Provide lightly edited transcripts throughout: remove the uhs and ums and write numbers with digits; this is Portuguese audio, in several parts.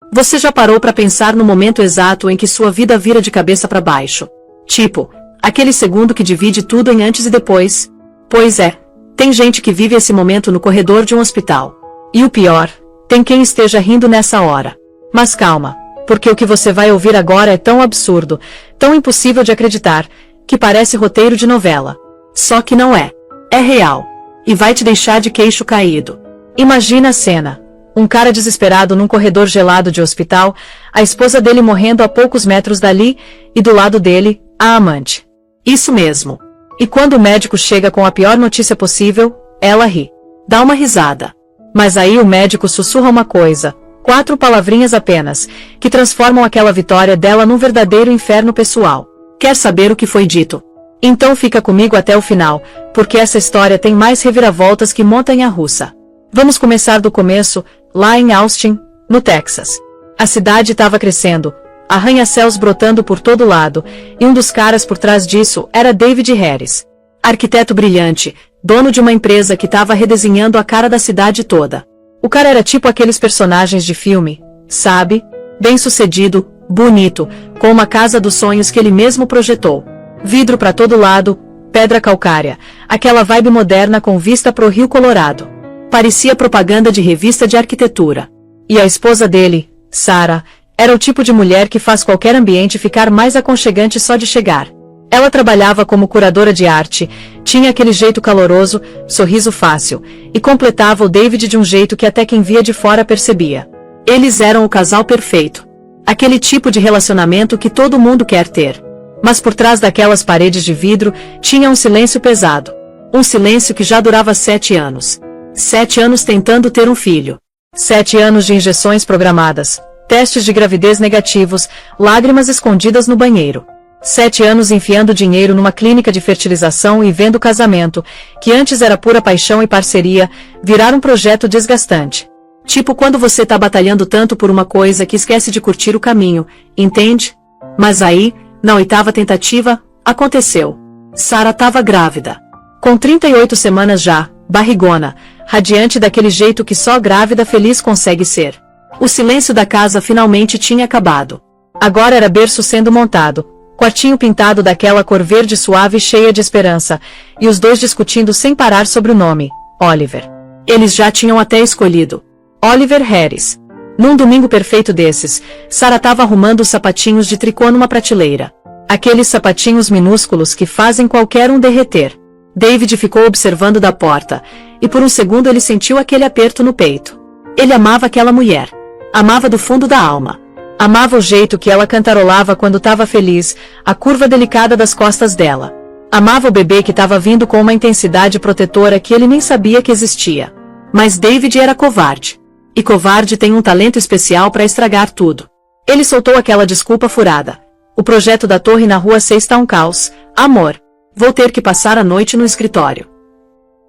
Você já parou para pensar no momento exato em que sua vida vira de cabeça para baixo? Tipo, aquele segundo que divide tudo em antes e depois? Pois é, tem gente que vive esse momento no corredor de um hospital. E o pior, tem quem esteja rindo nessa hora. Mas calma, porque o que você vai ouvir agora é tão absurdo, tão impossível de acreditar, que parece roteiro de novela. Só que não é. É real. E vai te deixar de queixo caído. Imagina a cena. Um cara desesperado num corredor gelado de hospital, a esposa dele morrendo a poucos metros dali, e do lado dele, a amante. Isso mesmo. E quando o médico chega com a pior notícia possível, ela ri. Dá uma risada. Mas aí o médico sussurra uma coisa, 4 palavrinhas apenas, que transformam aquela vitória dela num verdadeiro inferno pessoal. Quer saber o que foi dito? Então fica comigo até o final, porque essa história tem mais reviravoltas que montanha-russa. Vamos começar do começo, lá em Austin, no Texas. A cidade estava crescendo, arranha-céus brotando por todo lado, e um dos caras por trás disso era David Harris. Arquiteto brilhante, dono de uma empresa que estava redesenhando a cara da cidade toda. O cara era tipo aqueles personagens de filme, sabe? Bem-sucedido, bonito, com uma casa dos sonhos que ele mesmo projetou. Vidro pra todo lado, pedra calcária, aquela vibe moderna com vista pro Rio Colorado. Parecia propaganda de revista de arquitetura. E a esposa dele, Sarah, era o tipo de mulher que faz qualquer ambiente ficar mais aconchegante só de chegar. Ela trabalhava como curadora de arte, tinha aquele jeito caloroso, sorriso fácil, e completava o David de um jeito que até quem via de fora percebia. Eles eram o casal perfeito. Aquele tipo de relacionamento que todo mundo quer ter. Mas por trás daquelas paredes de vidro, tinha um silêncio pesado. Um silêncio que já durava 7 anos. 7 anos tentando ter um filho. 7 anos de injeções programadas, testes de gravidez negativos, lágrimas escondidas no banheiro. 7 anos enfiando dinheiro numa clínica de fertilização e vendo o casamento, que antes era pura paixão e parceria, virar um projeto desgastante. Tipo quando você tá batalhando tanto por uma coisa que esquece de curtir o caminho, entende? Mas aí, na 8ª tentativa, aconteceu. Sarah tava grávida. Com 38 semanas já, barrigona, radiante daquele jeito que só grávida feliz consegue ser. O silêncio da casa finalmente tinha acabado. Agora era berço sendo montado, quartinho pintado daquela cor verde suave cheia de esperança, e os dois discutindo sem parar sobre o nome, Oliver. Eles já tinham até escolhido. Oliver Harris. Num domingo perfeito desses, Sarah estava arrumando os sapatinhos de tricô numa prateleira. Aqueles sapatinhos minúsculos que fazem qualquer um derreter. David ficou observando da porta, e por um segundo ele sentiu aquele aperto no peito. Ele amava aquela mulher. Amava do fundo da alma. Amava o jeito que ela cantarolava quando estava feliz, a curva delicada das costas dela. Amava o bebê que estava vindo com uma intensidade protetora que ele nem sabia que existia. Mas David era covarde. E covarde tem um talento especial para estragar tudo. Ele soltou aquela desculpa furada. O projeto da torre na rua 6 está um caos. Amor, vou ter que passar a noite no escritório.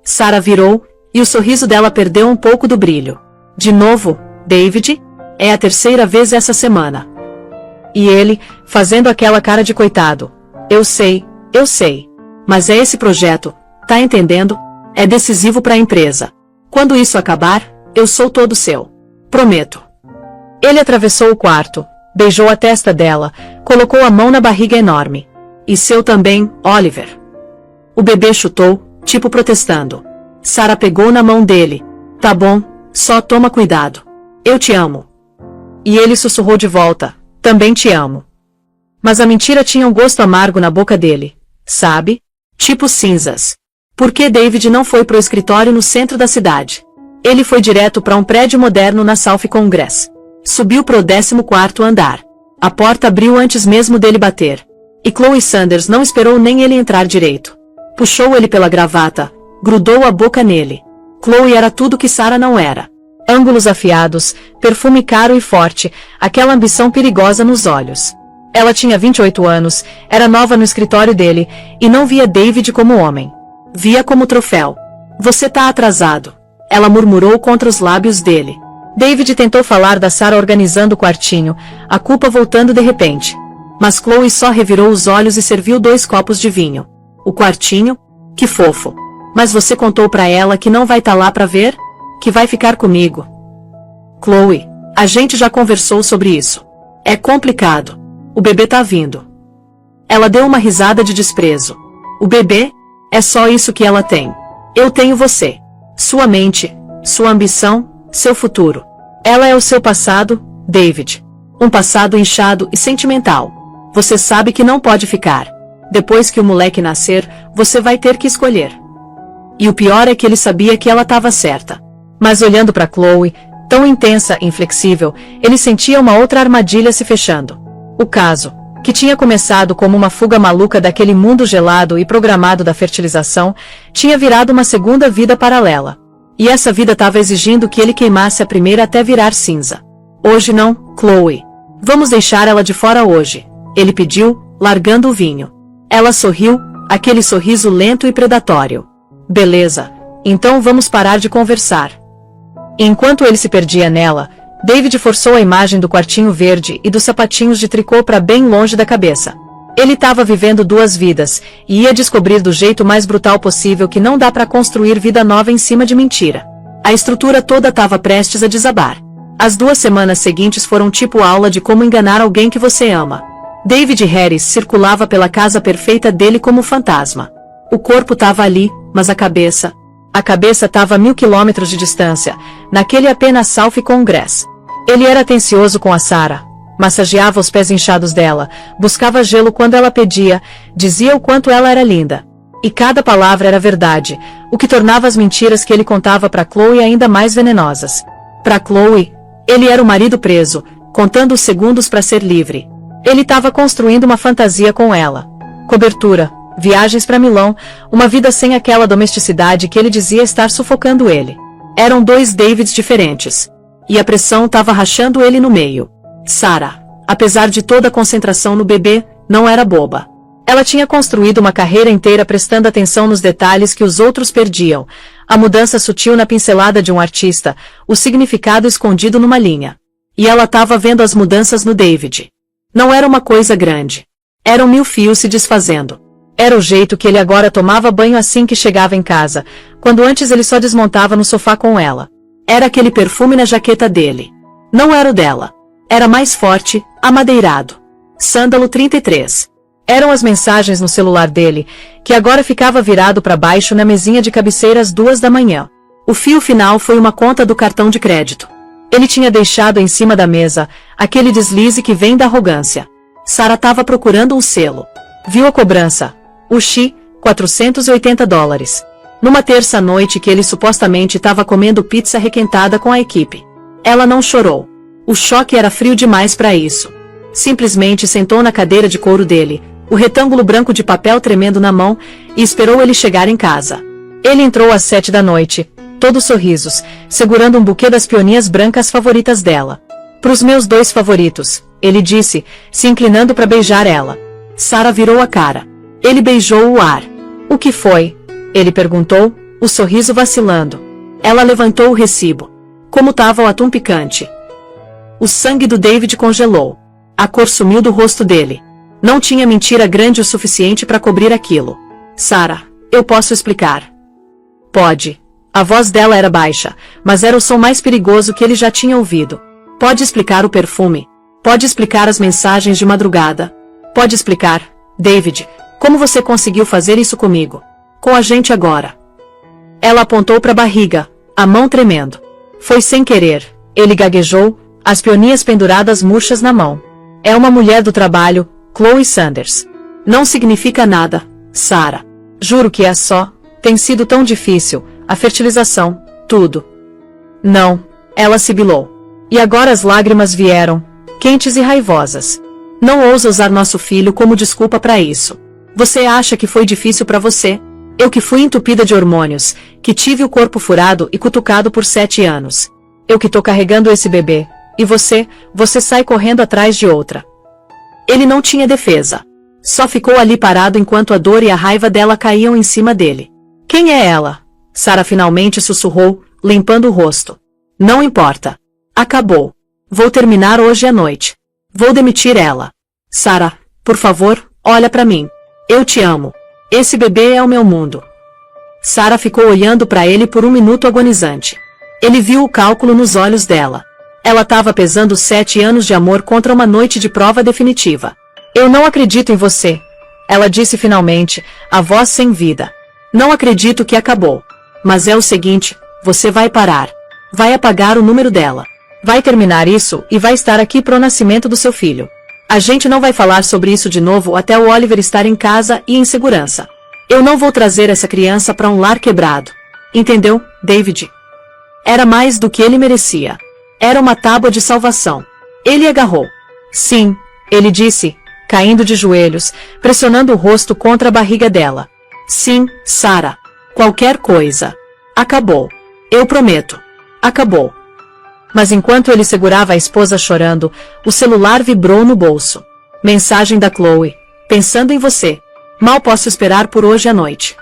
Sarah virou, e o sorriso dela perdeu um pouco do brilho. De novo, David? É a 3ª vez essa semana. E ele, fazendo aquela cara de coitado. Eu sei. Mas é esse projeto, tá entendendo? É decisivo para a empresa. Quando isso acabar, eu sou todo seu. Prometo. Ele atravessou o quarto, beijou a testa dela, colocou a mão na barriga enorme. E seu também, Oliver. O bebê chutou, tipo protestando. Sarah pegou na mão dele. Tá bom, só toma cuidado. Eu te amo. E ele sussurrou de volta, também te amo. Mas a mentira tinha um gosto amargo na boca dele, sabe? Tipo cinzas. Por que David não foi pro escritório no centro da cidade? Ele foi direto para um prédio moderno na South Congress. Subiu pro 14º andar. A porta abriu antes mesmo dele bater. E Chloe Sanders não esperou nem ele entrar direito. Puxou ele pela gravata, grudou a boca nele. Chloe era tudo que Sarah não era. Ângulos afiados, perfume caro e forte, aquela ambição perigosa nos olhos. Ela tinha 28 anos, era nova no escritório dele, e não via David como homem. Via como troféu. Você tá atrasado. Ela murmurou contra os lábios dele. David tentou falar da Sarah organizando o quartinho, a culpa voltando de repente. Mas Chloe só revirou os olhos e serviu 2 copos de vinho. O quartinho? Que fofo. Mas você contou pra ela que não vai tá lá pra ver? Que vai ficar comigo. Chloe, A gente já conversou sobre isso. É complicado. O bebê tá vindo. Ela deu uma risada de desprezo. O bebê? É só isso que ela tem. Eu tenho você. Sua mente, sua ambição, seu futuro. Ela é o seu passado, David. Um passado inchado e sentimental. Você sabe que não pode ficar. Depois que o moleque nascer, você vai ter que escolher. E o pior é que ele sabia que ela estava certa. Mas olhando para Chloe, tão intensa e inflexível, ele sentia uma outra armadilha se fechando. O caso, que tinha começado como uma fuga maluca daquele mundo gelado e programado da fertilização, tinha virado uma segunda vida paralela. E essa vida estava exigindo que ele queimasse a primeira até virar cinza. Hoje não, Chloe. Vamos deixar ela de fora hoje, ele pediu, largando o vinho. Ela sorriu, aquele sorriso lento e predatório. Beleza, então vamos parar de conversar. Enquanto ele se perdia nela, David forçou a imagem do quartinho verde e dos sapatinhos de tricô para bem longe da cabeça. Ele estava vivendo duas vidas, e ia descobrir do jeito mais brutal possível que não dá para construir vida nova em cima de mentira. A estrutura toda estava prestes a desabar. As 2 semanas seguintes foram tipo aula de como enganar alguém que você ama. David Harris circulava pela casa perfeita dele como fantasma. O corpo estava ali, mas a cabeça estava a 1000 quilômetros de distância, naquele apenas South Congress. Ele era atencioso com a Sarah, massageava os pés inchados dela, buscava gelo quando ela pedia, dizia o quanto ela era linda. E cada palavra era verdade, o que tornava as mentiras que ele contava para Chloe ainda mais venenosas. Para Chloe, ele era o marido preso, contando os segundos para ser livre. Ele estava construindo uma fantasia com ela. Cobertura, viagens para Milão, uma vida sem aquela domesticidade que ele dizia estar sufocando ele. Eram 2 Davids diferentes. E a pressão estava rachando ele no meio. Sarah, apesar de toda a concentração no bebê, não era boba. Ela tinha construído uma carreira inteira prestando atenção nos detalhes que os outros perdiam, a mudança sutil na pincelada de um artista, o significado escondido numa linha. E ela estava vendo as mudanças no David. Não era uma coisa grande. Eram 1000 fios se desfazendo. Era o jeito que ele agora tomava banho assim que chegava em casa, quando antes ele só desmontava no sofá com ela. Era aquele perfume na jaqueta dele. Não era o dela. Era mais forte, amadeirado. Sândalo 33. Eram as mensagens no celular dele, que agora ficava virado para baixo na mesinha de cabeceira às 2 da manhã. O fio final foi uma conta do cartão de crédito. Ele tinha deixado em cima da mesa, aquele deslize que vem da arrogância. Sarah estava procurando um selo. Viu a cobrança. O Xi, $480. Numa terça-noite que ele supostamente estava comendo pizza requentada com a equipe. Ela não chorou. O choque era frio demais para isso. Simplesmente sentou na cadeira de couro dele, o retângulo branco de papel tremendo na mão, e esperou ele chegar em casa. Ele entrou às 7 da noite, todo sorrisos, segurando um buquê das peoninhas brancas favoritas dela. Pros meus 2 favoritos, ele disse, se inclinando para beijar ela. Sarah virou a cara. Ele beijou o ar. O que foi? Ele perguntou, o sorriso vacilando. Ela levantou o recibo. Como estava o atum picante? O sangue do David congelou. A cor sumiu do rosto dele. Não tinha mentira grande o suficiente para cobrir aquilo. Sarah, eu posso explicar. Pode. A voz dela era baixa, mas era o som mais perigoso que ele já tinha ouvido. Pode explicar o perfume. Pode explicar as mensagens de madrugada. Pode explicar, David, como você conseguiu fazer isso comigo? Com a gente agora. Ela apontou para a barriga, a mão tremendo. Foi sem querer, ele gaguejou, as peoninhas penduradas murchas na mão. É uma mulher do trabalho, Chloe Sanders. Não significa nada, Sarah. Juro que é só, tem sido tão difícil, a fertilização, tudo. Não, ela sibilou. E agora as lágrimas vieram, quentes e raivosas. Não ousa usar nosso filho como desculpa para isso. Você acha que foi difícil para você? Eu que fui entupida de hormônios, que tive o corpo furado e cutucado por 7 anos. Eu que tô carregando esse bebê. E você sai correndo atrás de outra. Ele não tinha defesa. Só ficou ali parado enquanto a dor e a raiva dela caíam em cima dele. Quem é ela? Sarah finalmente sussurrou, limpando o rosto. Não importa. Acabou. Vou terminar hoje à noite. Vou demitir ela. Sarah, por favor, olha para mim. Eu te amo. Esse bebê é o meu mundo. Sarah ficou olhando para ele por um minuto agonizante. Ele viu o cálculo nos olhos dela. Ela estava pesando 7 anos de amor contra uma noite de prova definitiva. Eu não acredito em você. Ela disse finalmente, a voz sem vida. Não acredito que acabou. Mas é o seguinte, você vai parar. Vai apagar o número dela. Vai terminar isso e vai estar aqui pro nascimento do seu filho. A gente não vai falar sobre isso de novo até o Oliver estar em casa e em segurança. Eu não vou trazer essa criança para um lar quebrado. Entendeu, David? Era mais do que ele merecia. Era uma tábua de salvação. Ele agarrou. Sim, ele disse, caindo de joelhos, pressionando o rosto contra a barriga dela. Sim, Sarah. Qualquer coisa. Acabou. Eu prometo. Acabou. Mas enquanto ele segurava a esposa chorando, o celular vibrou no bolso. Mensagem da Chloe. Pensando em você. Mal posso esperar por hoje à noite.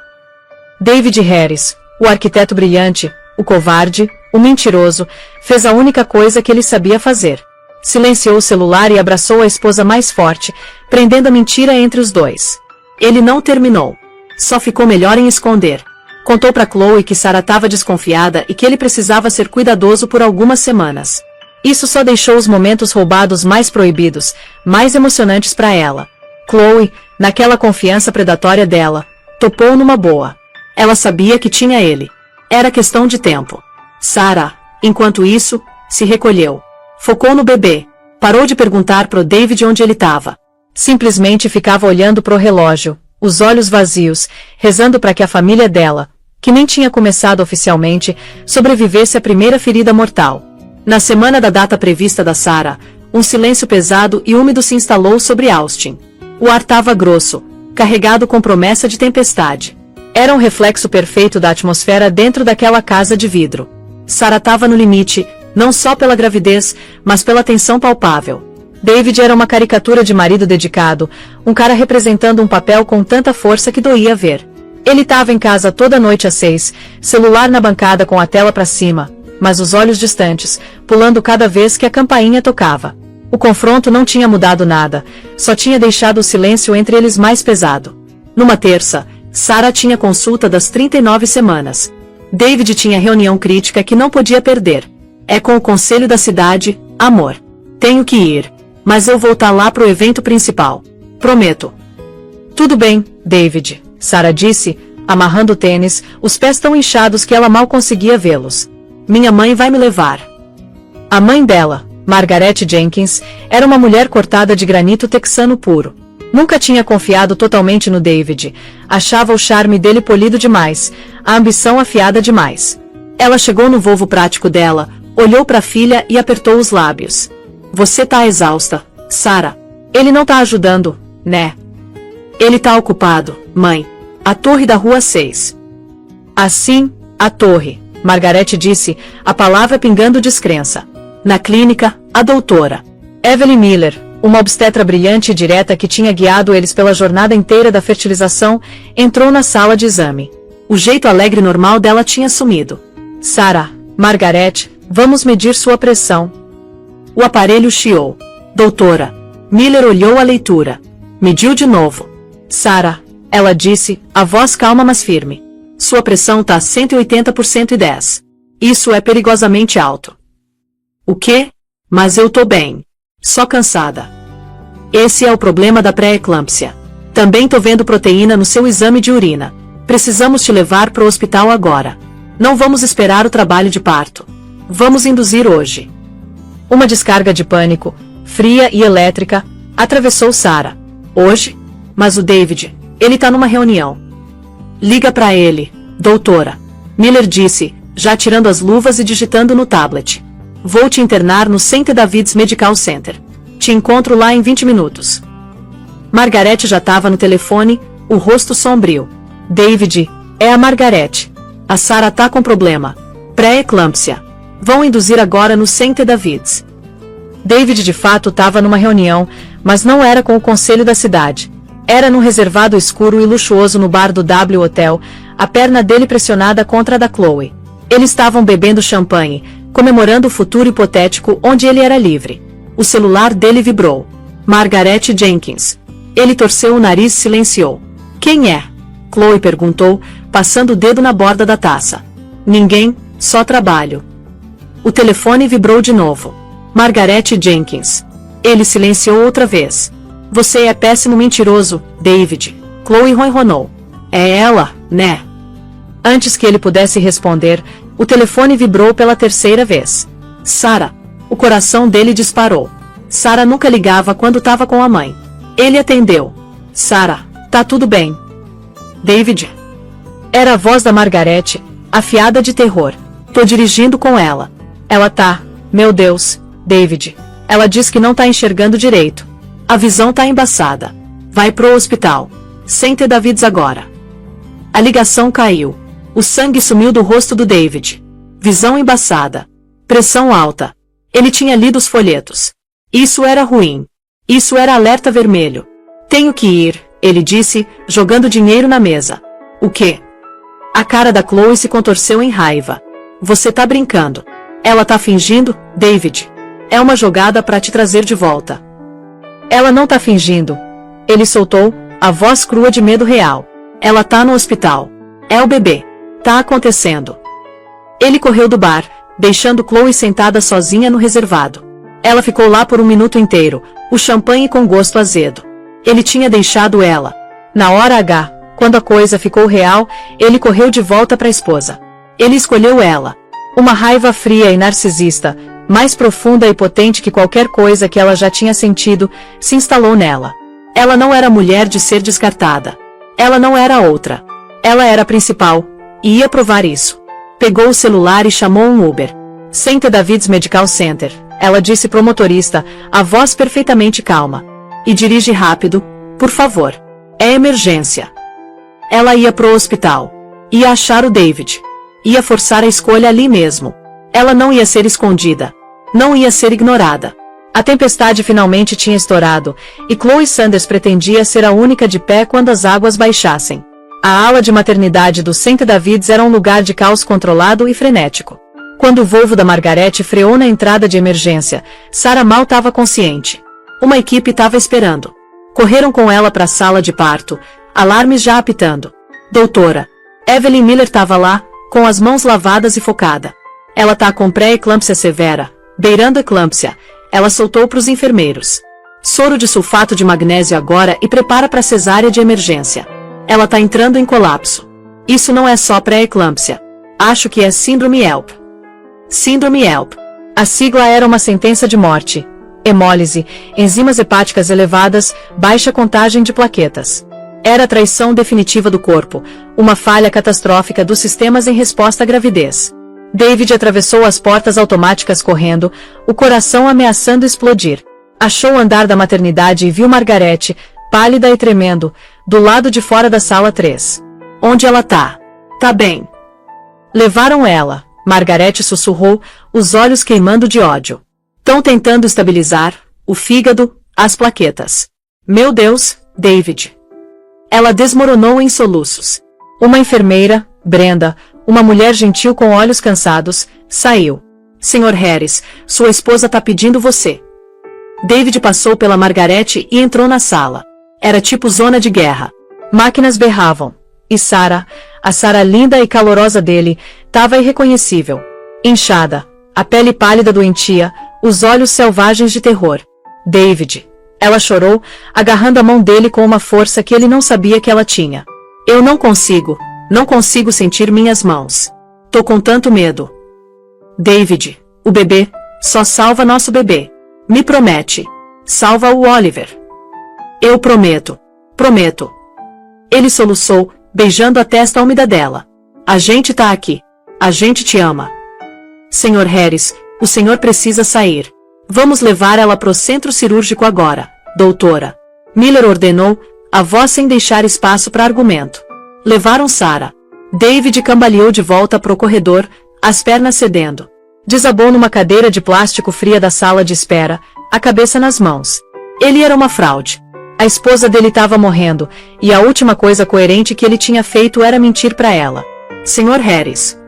David Harris, o arquiteto brilhante, o covarde, o mentiroso, fez a única coisa que ele sabia fazer. Silenciou o celular e abraçou a esposa mais forte, prendendo a mentira entre os dois. Ele não terminou. Só ficou melhor em esconder. Contou para Chloe que Sarah estava desconfiada e que ele precisava ser cuidadoso por algumas semanas. Isso só deixou os momentos roubados mais proibidos, mais emocionantes para ela. Chloe, naquela confiança predatória dela, topou numa boa. Ela sabia que tinha ele. Era questão de tempo. Sarah, enquanto isso, se recolheu. Focou no bebê. Parou de perguntar pro David onde ele estava. Simplesmente ficava olhando pro relógio, os olhos vazios, rezando para que a família dela, que nem tinha começado oficialmente, sobrevivesse à primeira ferida mortal. Na semana da data prevista da Sarah, um silêncio pesado e úmido se instalou sobre Austin. O ar estava grosso, carregado com promessa de tempestade. Era um reflexo perfeito da atmosfera dentro daquela casa de vidro. Sarah estava no limite, não só pela gravidez, mas pela tensão palpável. David era uma caricatura de marido dedicado, um cara representando um papel com tanta força que doía ver. Ele estava em casa toda noite às 6, celular na bancada com a tela para cima, mas os olhos distantes, pulando cada vez que a campainha tocava. O confronto não tinha mudado nada, só tinha deixado o silêncio entre eles mais pesado. Numa terça, Sarah tinha consulta das 39 semanas. David tinha reunião crítica que não podia perder. É com o conselho da cidade, amor. Tenho que ir. Mas eu vou estar lá pro evento principal. Prometo. Tudo bem, David, Sarah disse, amarrando o tênis, os pés tão inchados que ela mal conseguia vê-los. Minha mãe vai me levar. A mãe dela, Margaret Jenkins, era uma mulher cortada de granito texano puro. Nunca tinha confiado totalmente no David. Achava o charme dele polido demais, a ambição afiada demais. Ela chegou no Volvo prático dela, olhou para a filha e apertou os lábios. Você tá exausta, Sarah. Ele não tá ajudando, né? Ele tá ocupado, mãe. A torre da rua 6. Assim, a torre, Margaret disse, a palavra pingando descrença. Na clínica, a doutora Evelyn Miller, uma obstetra brilhante e direta que tinha guiado eles pela jornada inteira da fertilização, entrou na sala de exame. O jeito alegre e normal dela tinha sumido. Sarah, Margaret, vamos medir sua pressão. O aparelho chiou. Doutora. Miller olhou a leitura. Mediu de novo. Sarah, ela disse, a voz calma mas firme. Sua pressão tá 180 por 110. Isso é perigosamente alto. O quê? Mas eu tô bem. Só cansada. Esse é o problema da pré-eclâmpsia. Também tô vendo proteína no seu exame de urina. Precisamos te levar pro hospital agora. Não vamos esperar o trabalho de parto. Vamos induzir hoje. Uma descarga de pânico, fria e elétrica, atravessou Sarah. Hoje? Mas o David, ele tá numa reunião. Liga pra ele, doutora. Miller disse, já tirando as luvas e digitando no tablet. Vou te internar no St. David's Medical Center. Te encontro lá em 20 minutos. Margaret já estava no telefone, o rosto sombrio. David, é a Margaret. A Sarah tá com problema. Pré-eclâmpsia. Vão induzir agora no St. David's. David de fato estava numa reunião, mas não era com o conselho da cidade. Era num reservado escuro e luxuoso no bar do W Hotel, a perna dele pressionada contra a da Chloe. Eles estavam bebendo champanhe, comemorando o futuro hipotético onde ele era livre. O celular dele vibrou. Margaret Jenkins. Ele torceu o nariz e silenciou. Quem é? Chloe perguntou, passando o dedo na borda da taça. Ninguém, só trabalho. O telefone vibrou de novo. Margaret Jenkins. Ele silenciou outra vez. Você é péssimo mentiroso, David. Chloe ronronou. É ela, né? Antes que ele pudesse responder, o telefone vibrou pela terceira vez. Sarah. O coração dele disparou. Sarah nunca ligava quando estava com a mãe. Ele atendeu. Sarah, tá tudo bem. David. Era a voz da Margaret, afiada de terror. Tô dirigindo com ela. Ela tá, meu Deus, David. Ela diz que não tá enxergando direito. A visão tá embaçada. Vai pro hospital. St. David's agora. A ligação caiu. O sangue sumiu do rosto do David. Visão embaçada. Pressão alta. Ele tinha lido os folhetos. Isso era ruim. Isso era alerta vermelho. Tenho que ir, ele disse, jogando dinheiro na mesa. O quê? A cara da Chloe se contorceu em raiva. Você tá brincando. Ela tá fingindo, David. É uma jogada pra te trazer de volta. Ela não tá fingindo. Ele soltou, a voz crua de medo real. Ela tá no hospital. É o bebê. Tá acontecendo. Ele correu do bar, deixando Chloe sentada sozinha no reservado. Ela ficou lá por um minuto inteiro, o champanhe com gosto azedo. Ele tinha deixado ela. Na hora H, quando a coisa ficou real, ele correu de volta para a esposa. Ele escolheu ela. Uma raiva fria e narcisista, mais profunda e potente que qualquer coisa que ela já tinha sentido, se instalou nela. Ela não era mulher de ser descartada. Ela não era outra. Ela era a principal, e ia provar isso. Pegou o celular e chamou um Uber. St. David's Medical Center, ela disse pro motorista, a voz perfeitamente calma. E dirige rápido, por favor. É emergência. Ela ia pro hospital. Ia achar o David. Ia forçar a escolha ali mesmo. Ela não ia ser escondida. Não ia ser ignorada. A tempestade finalmente tinha estourado, e Chloe Sanders pretendia ser a única de pé quando as águas baixassem. A ala de maternidade do St. David's era um lugar de caos controlado e frenético. Quando o Volvo da Margaret freou na entrada de emergência, Sarah mal estava consciente. Uma equipe estava esperando. Correram com ela para a sala de parto, alarmes já apitando. Doutora. Evelyn Miller estava lá, com as mãos lavadas e focada. Ela tá com pré-eclâmpsia severa, beirando eclâmpsia. Ela soltou para os enfermeiros. Soro de sulfato de magnésio agora e prepara para cesárea de emergência. Ela tá entrando em colapso. Isso não é só pré-eclâmpsia. Acho que é síndrome HELP. Síndrome HELP. A sigla era uma sentença de morte. Hemólise, enzimas hepáticas elevadas, baixa contagem de plaquetas. Era a traição definitiva do corpo, uma falha catastrófica dos sistemas em resposta à gravidez. David atravessou as portas automáticas correndo, o coração ameaçando explodir. Achou o andar da maternidade e viu Margaret, pálida e tremendo, do lado de fora da sala 3. Onde ela tá? Tá bem. Levaram ela, Margaret sussurrou, os olhos queimando de ódio. Tão tentando estabilizar, o fígado, as plaquetas. Meu Deus, David. Ela desmoronou em soluços. Uma enfermeira, Brenda, uma mulher gentil com olhos cansados, saiu. Sr. Harris, sua esposa tá pedindo você. David passou pela Margaret e entrou na sala. Era tipo zona de guerra. Máquinas berravam. E Sarah, a Sarah linda e calorosa dele, tava irreconhecível. Inchada, a pele pálida doentia, os olhos selvagens de terror. David. Ela chorou, agarrando a mão dele com uma força que ele não sabia que ela tinha. Eu não consigo sentir minhas mãos. Tô com tanto medo. David, o bebê, só salva nosso bebê. Me promete. Salva o Oliver. Eu prometo. Prometo. Ele soluçou, beijando a testa úmida dela. A gente tá aqui. A gente te ama. Sr. Harris, o senhor precisa sair. Vamos levar ela pro centro cirúrgico agora, doutora. Miller ordenou, a voz sem deixar espaço para argumento. Levaram Sarah. David cambaleou de volta pro corredor, as pernas cedendo. Desabou numa cadeira de plástico fria da sala de espera, a cabeça nas mãos. Ele era uma fraude. A esposa dele estava morrendo, e a última coisa coerente que ele tinha feito era mentir para ela. Sr. Harris.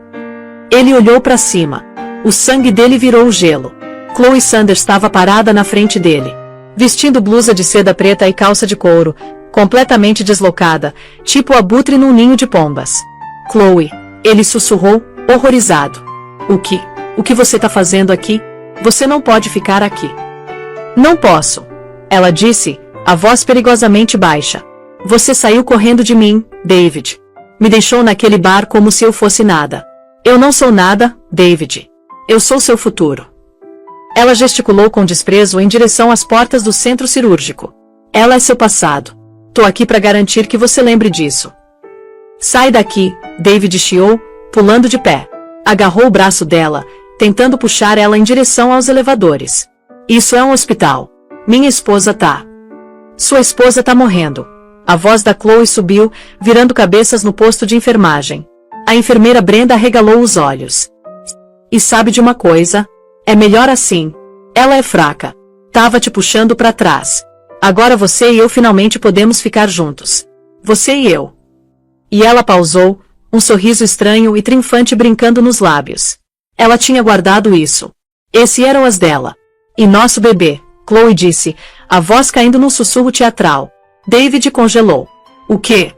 Ele olhou para cima. O sangue dele virou gelo. Chloe Sanders estava parada na frente dele. Vestindo blusa de seda preta e calça de couro, completamente deslocada, tipo abutre num ninho de pombas. Chloe, ele sussurrou, horrorizado. O que você tá fazendo aqui? Você não pode ficar aqui. Não posso. Ela disse, a voz perigosamente baixa. Você saiu correndo de mim, David. Me deixou naquele bar como se eu fosse nada. Eu não sou nada, David. Eu sou seu futuro. Ela gesticulou com desprezo em direção às portas do centro cirúrgico. Ela é seu passado. Tô aqui para garantir que você lembre disso. Sai daqui, David chiou, pulando de pé. Agarrou o braço dela, tentando puxar ela em direção aos elevadores. Isso é um hospital. Minha esposa tá. Sua esposa tá morrendo. A voz da Chloe subiu, virando cabeças no posto de enfermagem. A enfermeira Brenda arregalou os olhos. E sabe de uma coisa? É melhor assim. Ela é fraca. Tava te puxando para trás. Agora você e eu finalmente podemos ficar juntos. Você e eu. E ela pausou, um sorriso estranho e triunfante brincando nos lábios. Ela tinha guardado isso. Esse eram as dela. E nosso bebê, Chloe disse, a voz caindo num sussurro teatral. David congelou. O quê?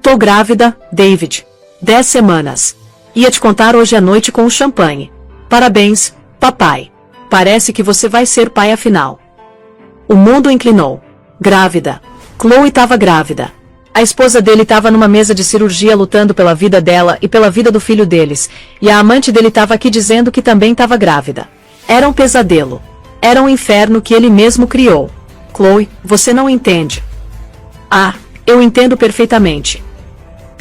Tô grávida, David. 10 semanas. Ia te contar hoje à noite com o champanhe. Parabéns, papai. Parece que você vai ser pai afinal. O mundo inclinou. Grávida. Chloe estava grávida. A esposa dele estava numa mesa de cirurgia lutando pela vida dela e pela vida do filho deles, e a amante dele estava aqui dizendo que também estava grávida. Era um pesadelo. Era um inferno que ele mesmo criou. Chloe, você não entende. Ah, eu entendo perfeitamente.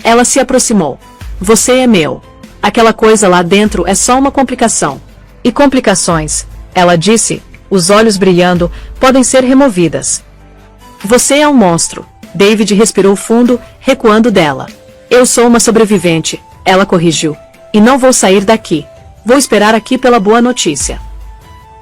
Ela se aproximou. Você é meu. Aquela coisa lá dentro é só uma complicação. E complicações, ela disse, os olhos brilhando, podem ser removidas. Você é um monstro. David respirou fundo, recuando dela. Eu sou uma sobrevivente, ela corrigiu. E não vou sair daqui. Vou esperar aqui pela boa notícia.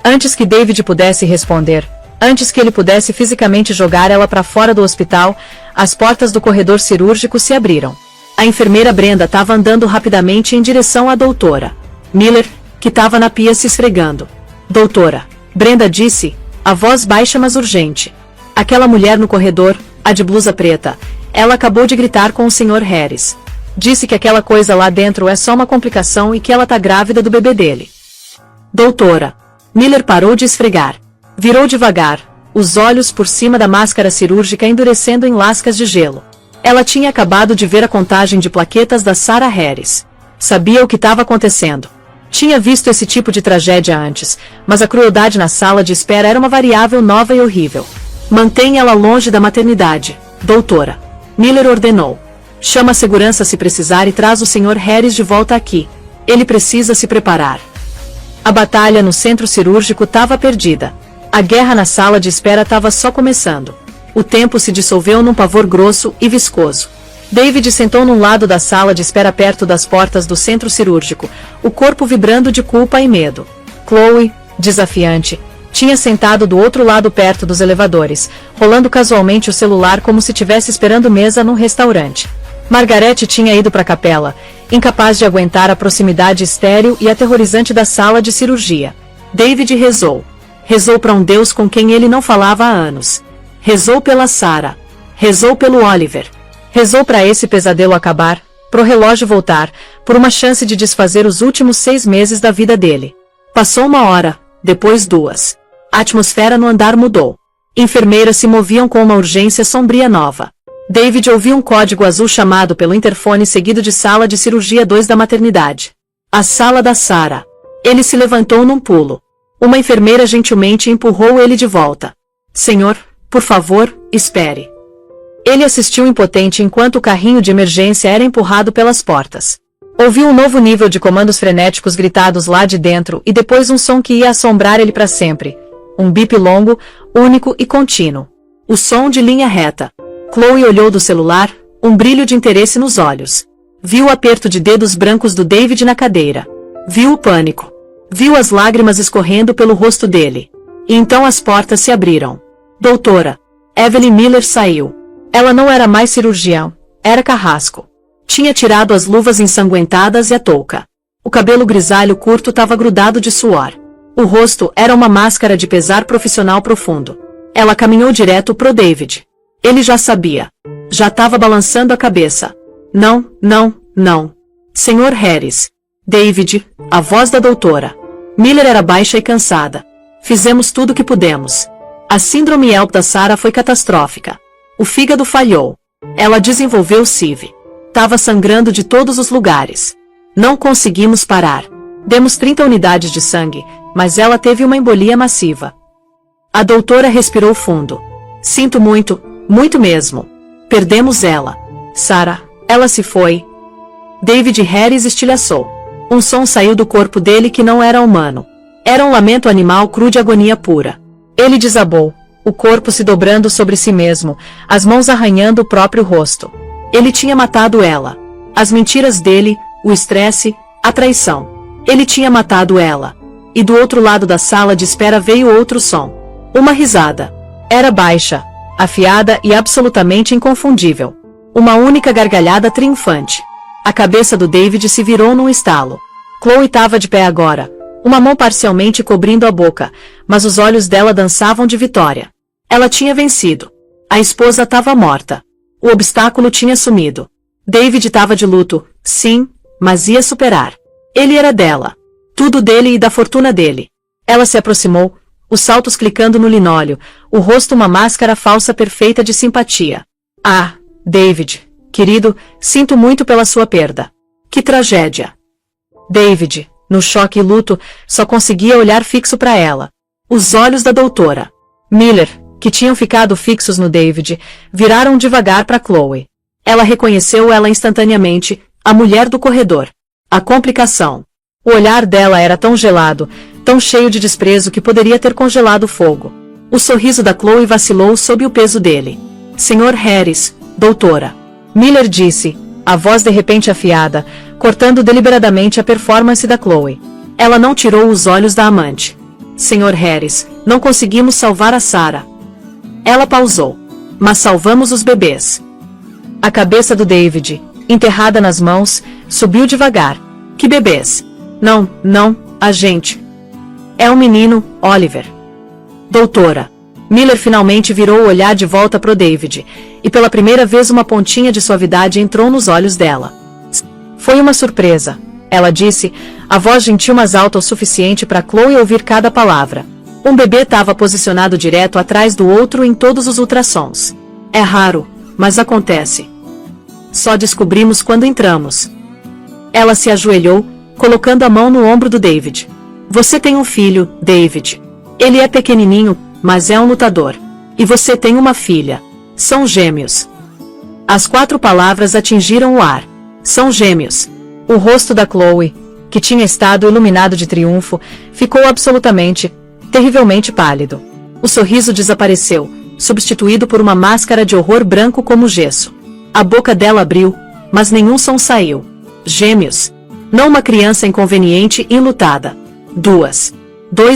Antes que David pudesse responder, antes que ele pudesse fisicamente jogar ela para fora do hospital, as portas do corredor cirúrgico se abriram. A enfermeira Brenda estava andando rapidamente em direção à doutora Miller, que estava na pia se esfregando. Doutora, Brenda disse, a voz baixa mas urgente. Aquela mulher no corredor, a de blusa preta, ela acabou de gritar com o Sr. Harris. Disse que aquela coisa lá dentro é só uma complicação e que ela tá grávida do bebê dele. Doutora. Miller parou de esfregar. Virou devagar, os olhos por cima da máscara cirúrgica endurecendo em lascas de gelo. Ela tinha acabado de ver a contagem de plaquetas da Sarah Harris. Sabia o que estava acontecendo. Tinha visto esse tipo de tragédia antes, mas a crueldade na sala de espera era uma variável nova e horrível. Mantenha ela longe da maternidade, doutora. Miller ordenou. Chama a segurança se precisar e traz o Sr. Harris de volta aqui. Ele precisa se preparar. A batalha no centro cirúrgico estava perdida. A guerra na sala de espera estava só começando. O tempo se dissolveu num pavor grosso e viscoso. David sentou num lado da sala de espera perto das portas do centro cirúrgico, o corpo vibrando de culpa e medo. Chloe, desafiante, tinha sentado do outro lado perto dos elevadores, rolando casualmente o celular como se estivesse esperando mesa num restaurante. Margaret tinha ido para a capela, incapaz de aguentar a proximidade estéril e aterrorizante da sala de cirurgia. David rezou. Rezou para um Deus com quem ele não falava há anos. Rezou pela Sarah. Rezou pelo Oliver. Rezou para esse pesadelo acabar, pro relógio voltar, por uma chance de desfazer os últimos 6 meses da vida dele. Passou 1 hora, depois 2. A atmosfera no andar mudou. Enfermeiras se moviam com uma urgência sombria nova. David ouviu um código azul chamado pelo interfone seguido de sala de cirurgia 2 da maternidade. A sala da Sarah. Ele se levantou num pulo. Uma enfermeira gentilmente empurrou ele de volta. Senhor, por favor, espere. Ele assistiu impotente enquanto o carrinho de emergência era empurrado pelas portas. Ouviu um novo nível de comandos frenéticos gritados lá de dentro e depois um som que ia assombrar ele para sempre. Um bip longo, único e contínuo. O som de linha reta. Chloe olhou do celular, um brilho de interesse nos olhos. Viu o aperto de dedos brancos do David na cadeira. Viu o pânico. Viu as lágrimas escorrendo pelo rosto dele. E então as portas se abriram. Doutora. Evelyn Miller saiu. Ela não era mais cirurgião, era carrasco. Tinha tirado as luvas ensanguentadas e a touca. O cabelo grisalho curto estava grudado de suor. O rosto era uma máscara de pesar profissional profundo. Ela caminhou direto pro David. Ele já sabia. Já estava balançando a cabeça. Não, não, não. Sr. Harris. David, a voz da doutora Miller era baixa e cansada. Fizemos tudo o que pudemos. A síndrome HELP da Sarah foi catastrófica. O fígado falhou. Ela desenvolveu CIV. Tava sangrando de todos os lugares. Não conseguimos parar. Demos 30 unidades de sangue, mas ela teve uma embolia massiva. A doutora respirou fundo. Sinto muito, muito mesmo. Perdemos ela. Sarah, ela se foi. David Harris estilhaçou. Um som saiu do corpo dele que não era humano. Era um lamento animal cru de agonia pura. Ele desabou, o corpo se dobrando sobre si mesmo, as mãos arranhando o próprio rosto. Ele tinha matado ela. As mentiras dele, o estresse, a traição. Ele tinha matado ela. E do outro lado da sala de espera veio outro som. Uma risada. Era baixa, afiada e absolutamente inconfundível. Uma única gargalhada triunfante. A cabeça do David se virou num estalo. Chloe estava de pé agora, uma mão parcialmente cobrindo a boca, mas os olhos dela dançavam de vitória. Ela tinha vencido. A esposa estava morta. O obstáculo tinha sumido. David estava de luto, sim, mas ia superar. Ele era dela. Tudo dele e da fortuna dele. Ela se aproximou, os saltos clicando no linóleo, o rosto uma máscara falsa perfeita de simpatia. Ah, David, querido, sinto muito pela sua perda. Que tragédia. David, no choque e luto, só conseguia olhar fixo para ela. Os olhos da doutora Miller, que tinham ficado fixos no David, viraram devagar para Chloe. Ela reconheceu ela instantaneamente, a mulher do corredor. A complicação. O olhar dela era tão gelado, tão cheio de desprezo que poderia ter congelado o fogo. O sorriso da Chloe vacilou sob o peso dele. Sr. Harris, doutora. Miller disse, a voz de repente afiada, cortando deliberadamente a performance da Chloe. Ela não tirou os olhos da amante. Sr. Harris, não conseguimos salvar a Sarah. Ela pausou. Mas salvamos os bebês. A cabeça do David, enterrada nas mãos, subiu devagar. Que bebês? Não, a gente. É um menino, Oliver. Doutora. Miller finalmente virou o olhar de volta pro David, e pela primeira vez uma pontinha de suavidade entrou nos olhos dela. Foi uma surpresa, ela disse, a voz gentil mas alta o suficiente para Chloe ouvir cada palavra. Um bebê estava posicionado direto atrás do outro em todos os ultrassons. É raro, mas acontece. Só descobrimos quando entramos. Ela se ajoelhou, colocando a mão no ombro do David. Você tem um filho, David. Ele é pequenininho, mas é um lutador. E você tem uma filha. São gêmeos. As 4 palavras atingiram o ar. São gêmeos. O rosto da Chloe, que tinha estado iluminado de triunfo, ficou absolutamente, terrivelmente pálido. O sorriso desapareceu, substituído por uma máscara de horror branco como gesso. A boca dela abriu, mas nenhum som saiu. Gêmeos. Não uma criança inconveniente e enlutada. 2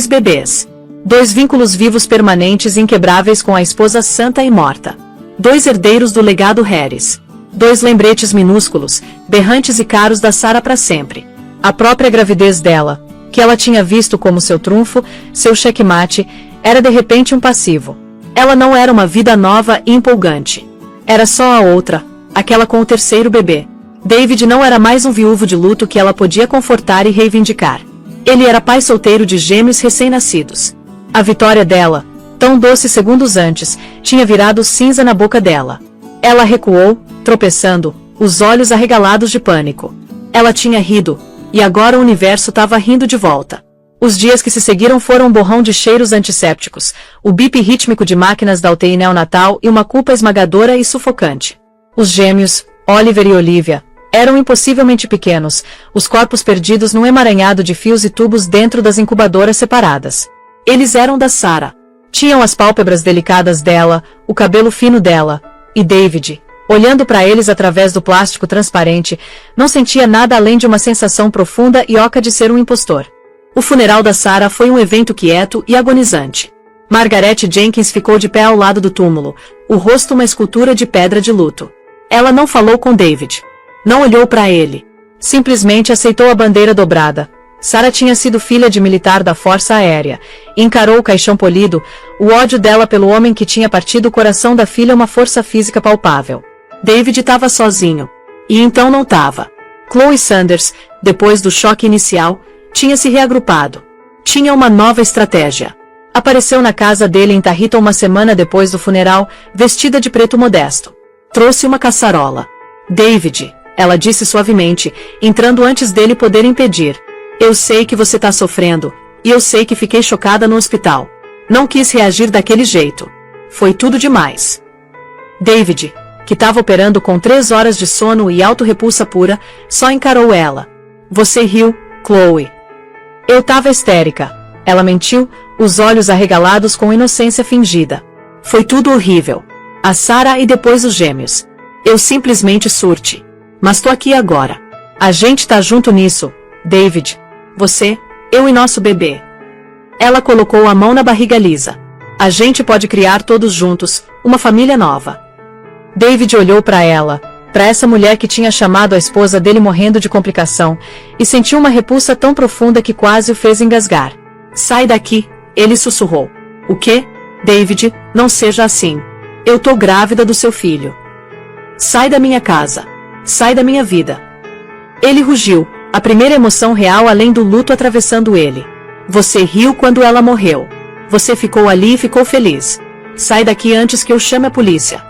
bebês. 2 vínculos vivos permanentes e inquebráveis com a esposa santa e morta. 2 herdeiros do legado Harris. 2 lembretes minúsculos, berrantes e caros da Sarah para sempre. A própria gravidez dela, que ela tinha visto como seu trunfo, seu checkmate, era de repente um passivo. Ela não era uma vida nova e empolgante. Era só a outra, aquela com o 3º bebê. David não era mais um viúvo de luto que ela podia confortar e reivindicar. Ele era pai solteiro de gêmeos recém-nascidos. A vitória dela, tão doce segundos antes, tinha virado cinza na boca dela. Ela recuou, tropeçando, os olhos arregalados de pânico. Ela tinha rido, e agora o universo estava rindo de volta. Os dias que se seguiram foram um borrão de cheiros antissépticos, o bip rítmico de máquinas da UTI neonatal e uma culpa esmagadora e sufocante. Os gêmeos, Oliver e Olivia, eram impossivelmente pequenos, os corpos perdidos num emaranhado de fios e tubos dentro das incubadoras separadas. Eles eram da Sarah. Tinham as pálpebras delicadas dela, o cabelo fino dela, e David, olhando para eles através do plástico transparente, não sentia nada além de uma sensação profunda e oca de ser um impostor. O funeral da Sarah foi um evento quieto e agonizante. Margaret Jenkins ficou de pé ao lado do túmulo, o rosto uma escultura de pedra de luto. Ela não falou com David. Não olhou para ele. Simplesmente aceitou a bandeira dobrada. Sarah tinha sido filha de militar da Força Aérea, e encarou o caixão polido, o ódio dela pelo homem que tinha partido o coração da filha uma força física palpável. David estava sozinho. E então não estava. Chloe Sanders, depois do choque inicial, tinha se reagrupado. Tinha uma nova estratégia. Apareceu na casa dele em Tahiti uma semana depois do funeral, vestida de preto modesto. Trouxe uma caçarola. David, ela disse suavemente, entrando antes dele poder impedir. Eu sei que você tá sofrendo, e eu sei que fiquei chocada no hospital. Não quis reagir daquele jeito. Foi tudo demais. David, que estava operando com 3 horas de sono e autorrepulsa pura, só encarou ela. Você riu, Chloe. Eu tava histérica. Ela mentiu, os olhos arregalados com inocência fingida. Foi tudo horrível. A Sarah e depois os gêmeos. Eu simplesmente surte. Mas tô aqui agora. A gente tá junto nisso, David. Você, eu e nosso bebê. Ela colocou a mão na barriga lisa. A gente pode criar todos juntos, uma família nova. David olhou para ela, para essa mulher que tinha chamado a esposa dele morrendo de complicação, e sentiu uma repulsa tão profunda que quase o fez engasgar. Sai daqui, ele sussurrou. O quê? David, não seja assim. Eu tô grávida do seu filho. Sai da minha casa. Sai da minha vida. Ele rugiu, a primeira emoção real além do luto atravessando ele. Você riu quando ela morreu. Você ficou ali e ficou feliz. Sai daqui antes que eu chame a polícia.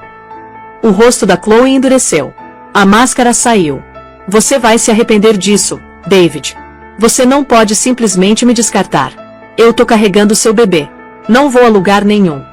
O rosto da Chloe endureceu. A máscara saiu. Você vai se arrepender disso, David. Você não pode simplesmente me descartar. Eu tô carregando seu bebê. Não vou a lugar nenhum.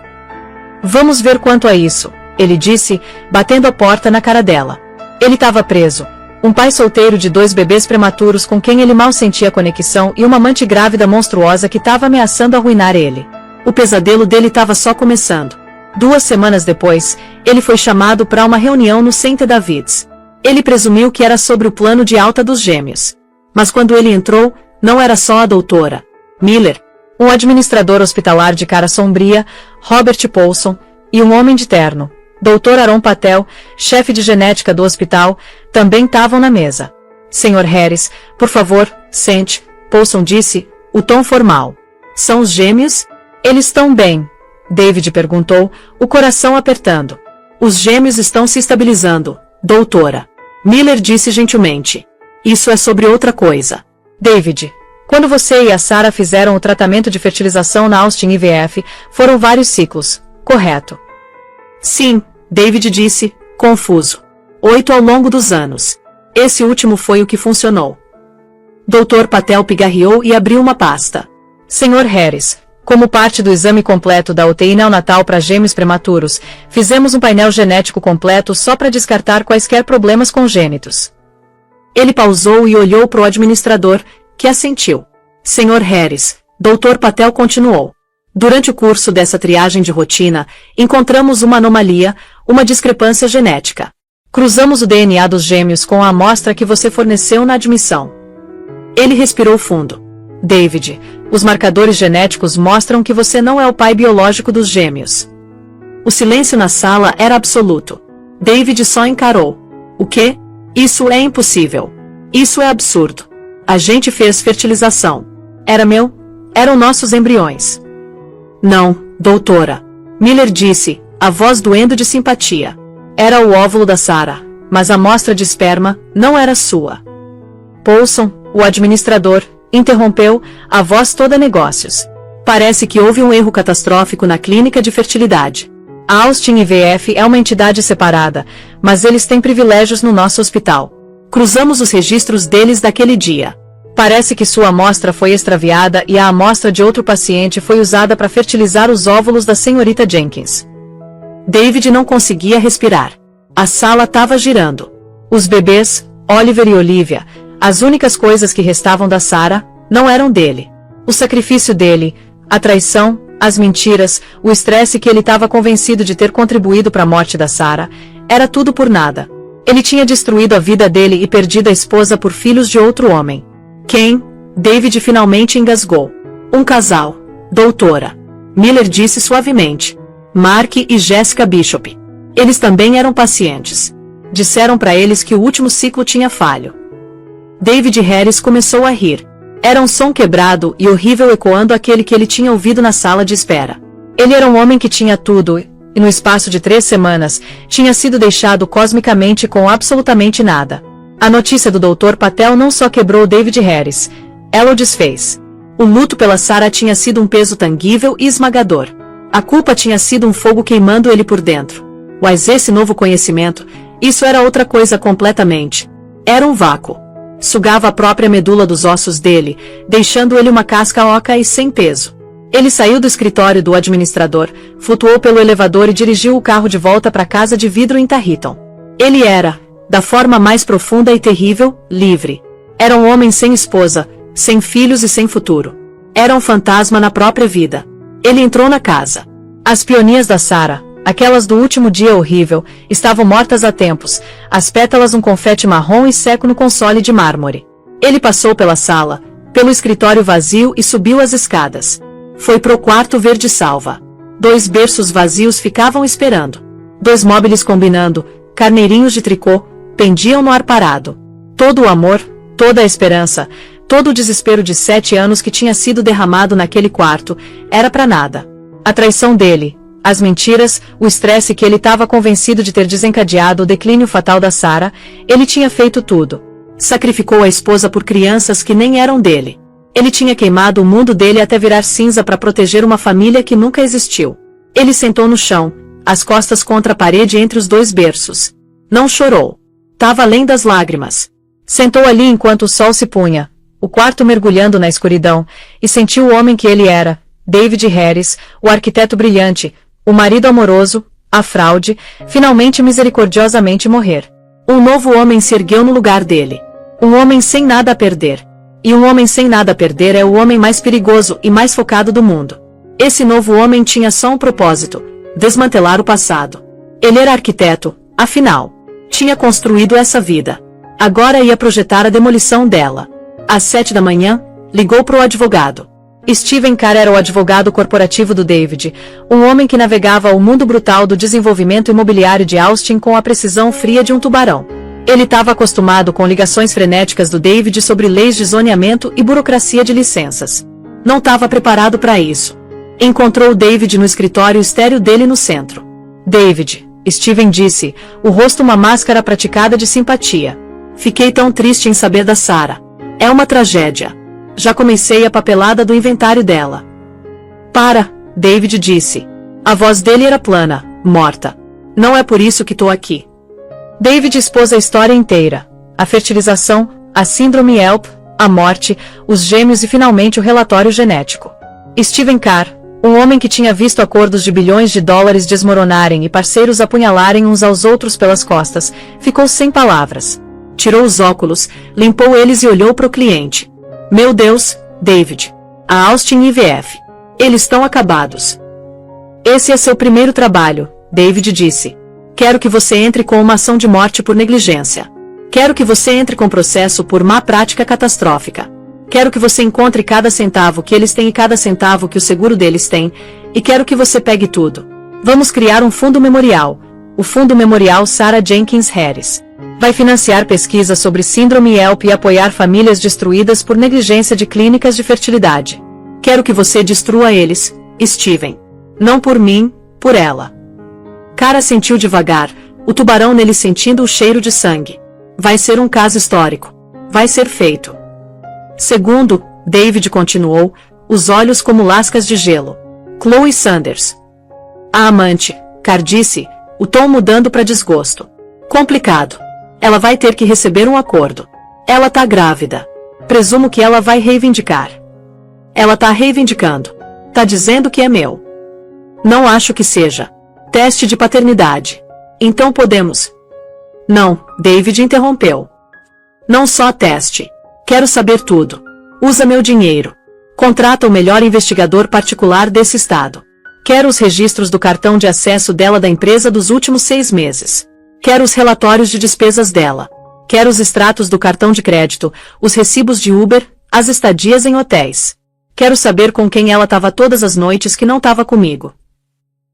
Vamos ver quanto a isso, ele disse, batendo a porta na cara dela. Ele estava preso. Um pai solteiro de 2 bebês prematuros com quem ele mal sentia conexão e uma amante grávida monstruosa que estava ameaçando arruinar ele. O pesadelo dele estava só começando. 2 semanas depois, ele foi chamado para uma reunião no St. David's. Ele presumiu que era sobre o plano de alta dos gêmeos. Mas quando ele entrou, não era só a doutora Miller, um administrador hospitalar de cara sombria, Robert Paulson, e um homem de terno, Dr. Aaron Patel, chefe de genética do hospital, também estavam na mesa. Sr. Harris, por favor, sente, Paulson disse, o tom formal. São os gêmeos? Eles estão bem? David perguntou, o coração apertando. Os gêmeos estão se estabilizando, doutora. Miller disse gentilmente. Isso é sobre outra coisa. David, quando você e a Sarah fizeram o tratamento de fertilização na Austin IVF, foram vários ciclos, correto? Sim, David disse, confuso. 8 ao longo dos anos. Esse último foi o que funcionou. Dr. Patel pigarreou e abriu uma pasta. Sr. Harris, como parte do exame completo da UTI neonatal para gêmeos prematuros, fizemos um painel genético completo só para descartar quaisquer problemas congênitos. Ele pausou e olhou para o administrador, que assentiu. Sr. Harris, Dr. Patel continuou. Durante o curso dessa triagem de rotina, encontramos uma anomalia, uma discrepância genética. Cruzamos o DNA dos gêmeos com a amostra que você forneceu na admissão. Ele respirou fundo. David, os marcadores genéticos mostram que você não é o pai biológico dos gêmeos. O silêncio na sala era absoluto. David só encarou. O quê? Isso é impossível. Isso é absurdo. A gente fez fertilização. Era meu? Eram nossos embriões. Não, doutora. Miller disse, a voz doendo de simpatia. Era o óvulo da Sarah, mas a amostra de esperma não era sua. Paulson, o administrador, interrompeu, a voz toda negócios. Parece que houve um erro catastrófico na clínica de fertilidade. A Austin IVF é uma entidade separada, mas eles têm privilégios no nosso hospital. Cruzamos os registros deles daquele dia. Parece que sua amostra foi extraviada e a amostra de outro paciente foi usada para fertilizar os óvulos da senhorita Jenkins. David não conseguia respirar. A sala estava girando. Os bebês, Oliver e Olivia, as únicas coisas que restavam da Sarah, não eram dele. O sacrifício dele, a traição, as mentiras, o estresse que ele estava convencido de ter contribuído para a morte da Sarah, era tudo por nada. Ele tinha destruído a vida dele e perdido a esposa por filhos de outro homem. Quem? David finalmente engasgou. Um casal, doutora. Miller disse suavemente. Mark e Jessica Bishop. Eles também eram pacientes. Disseram para eles que o último ciclo tinha falho. David Harris começou a rir. Era um som quebrado e horrível ecoando aquele que ele tinha ouvido na sala de espera. Ele era um homem que tinha tudo, e no espaço de 3 semanas, tinha sido deixado cosmicamente com absolutamente nada. A notícia do Dr. Patel não só quebrou David Harris, ela o desfez. O luto pela Sarah tinha sido um peso tangível e esmagador. A culpa tinha sido um fogo queimando ele por dentro. Mas esse novo conhecimento, isso era outra coisa completamente. Era um vácuo. Sugava a própria medula dos ossos dele, deixando ele uma casca oca e sem peso. Ele saiu do escritório do administrador, flutuou pelo elevador e dirigiu o carro de volta para a casa de vidro em Tarryton. Ele era, da forma mais profunda e terrível, livre. Era um homem sem esposa, sem filhos e sem futuro. Era um fantasma na própria vida. Ele entrou na casa. As peonias da Sarah, aquelas do último dia horrível, estavam mortas há tempos, as pétalas um confete marrom e seco no console de mármore. Ele passou pela sala, pelo escritório vazio e subiu as escadas. Foi pro quarto verde-salva. 2 berços vazios ficavam esperando. 2 móveis combinando, carneirinhos de tricô, pendiam no ar parado. Todo o amor, toda a esperança, todo o desespero de 7 anos que tinha sido derramado naquele quarto, era pra nada. A traição dele, as mentiras, o estresse que ele estava convencido de ter desencadeado o declínio fatal da Sarah, ele tinha feito tudo. Sacrificou a esposa por crianças que nem eram dele. Ele tinha queimado o mundo dele até virar cinza para proteger uma família que nunca existiu. Ele sentou no chão, as costas contra a parede entre os 2 berços. Não chorou. Tava além das lágrimas. Sentou ali enquanto o sol se punha, o quarto mergulhando na escuridão, e sentiu o homem que ele era, David Harris, o arquiteto brilhante, o marido amoroso, a fraude, finalmente misericordiosamente morrer. Um novo homem se ergueu no lugar dele. Um homem sem nada a perder. E um homem sem nada a perder é o homem mais perigoso e mais focado do mundo. Esse novo homem tinha só um propósito: desmantelar o passado. Ele era arquiteto, afinal. Tinha construído essa vida. Agora ia projetar a demolição dela. Às 7 da manhã, ligou para o advogado. Steven Carr era o advogado corporativo do David, um homem que navegava o mundo brutal do desenvolvimento imobiliário de Austin com a precisão fria de um tubarão. Ele estava acostumado com ligações frenéticas do David sobre leis de zoneamento e burocracia de licenças. Não estava preparado para isso. Encontrou o David no escritório estéril dele no centro. David, Steven disse, o rosto uma máscara praticada de simpatia. Fiquei tão triste em saber da Sarah. É uma tragédia. Já comecei a papelada do inventário dela. Para, David disse. A voz dele era plana, morta. Não é por isso que tô aqui. David expôs a história inteira. A fertilização, a síndrome HELP, a morte, os gêmeos e finalmente o relatório genético. Steven Carr, um homem que tinha visto acordos de bilhões de dólares desmoronarem e parceiros apunhalarem uns aos outros pelas costas, ficou sem palavras. Tirou os óculos, limpou eles e olhou para o cliente. Meu Deus, David. A Austin IVF. Eles estão acabados. Esse é seu primeiro trabalho, David disse. Quero que você entre com uma ação de morte por negligência. Quero que você entre com processo por má prática catastrófica. Quero que você encontre cada centavo que eles têm e cada centavo que o seguro deles tem, e quero que você pegue tudo. Vamos criar um fundo memorial, o Fundo Memorial Sarah Jenkins Harris. Vai financiar pesquisas sobre síndrome HELP e apoiar famílias destruídas por negligência de clínicas de fertilidade. Quero que você destrua eles, Steven. Não por mim, por ela. Cara sentiu devagar, o tubarão nele sentindo o cheiro de sangue. Vai ser um caso histórico. Vai ser feito. Segundo, David continuou, os olhos como lascas de gelo. Chloe Sanders. A amante, Carr disse, o tom mudando para desgosto. Complicado. Ela vai ter que receber um acordo. Ela tá grávida. Presumo que ela vai reivindicar. Ela tá reivindicando. Tá dizendo que é meu. Não acho que seja. Teste de paternidade. Então podemos. Não, David interrompeu. Não só teste. Quero saber tudo. Usa meu dinheiro. Contrata o melhor investigador particular desse estado. Quero os registros do cartão de acesso dela da empresa dos últimos 6 meses. Quero os relatórios de despesas dela. Quero os extratos do cartão de crédito, os recibos de Uber, as estadias em hotéis. Quero saber com quem ela estava todas as noites que não estava comigo.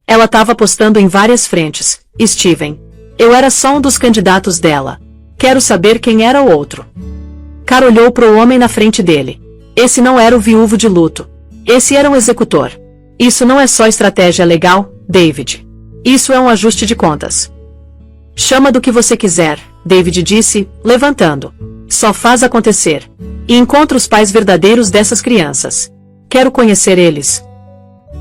Ela estava apostando em várias frentes, Steven. Eu era só um dos candidatos dela. Quero saber quem era o outro. Carr olhou para o homem na frente dele. Esse não era o viúvo de luto. Esse era um executor. Isso não é só estratégia legal, David. Isso é um ajuste de contas. Chama do que você quiser, David disse, levantando. Só faz acontecer. E encontra os pais verdadeiros dessas crianças. quero conhecer eles.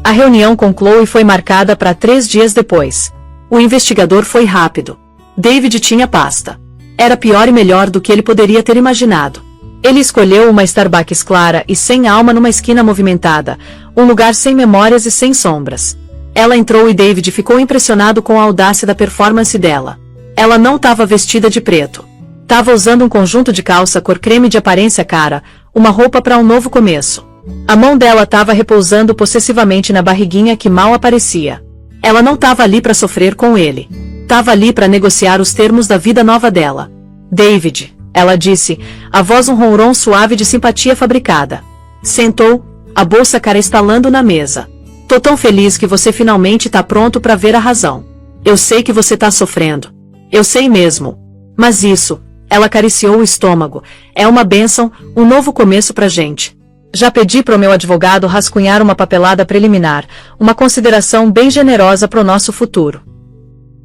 A reunião com Chloe foi marcada para 3 dias depois. O investigador foi rápido. David tinha pasta. Era pior e melhor do que ele poderia ter imaginado. Ele escolheu uma Starbucks clara e sem alma numa esquina movimentada, um lugar sem memórias e sem sombras. Ela entrou e David ficou impressionado com a audácia da performance dela. Ela não estava vestida de preto. Estava usando um conjunto de calça cor creme de aparência cara, uma roupa para um novo começo. A mão dela estava repousando possessivamente na barriguinha que mal aparecia. Ela não estava ali para sofrer com ele. Estava ali para negociar os termos da vida nova dela. David, ela disse, a voz um ronron suave de simpatia fabricada. Sentou, a bolsa cara estalando na mesa. Tô tão feliz que você finalmente tá pronto para ver a razão. Eu sei que você tá sofrendo. Eu sei mesmo. Mas isso, ela acariciou o estômago, é uma bênção, um novo começo pra gente. Já pedi pro meu advogado rascunhar uma papelada preliminar, uma consideração bem generosa pro nosso futuro.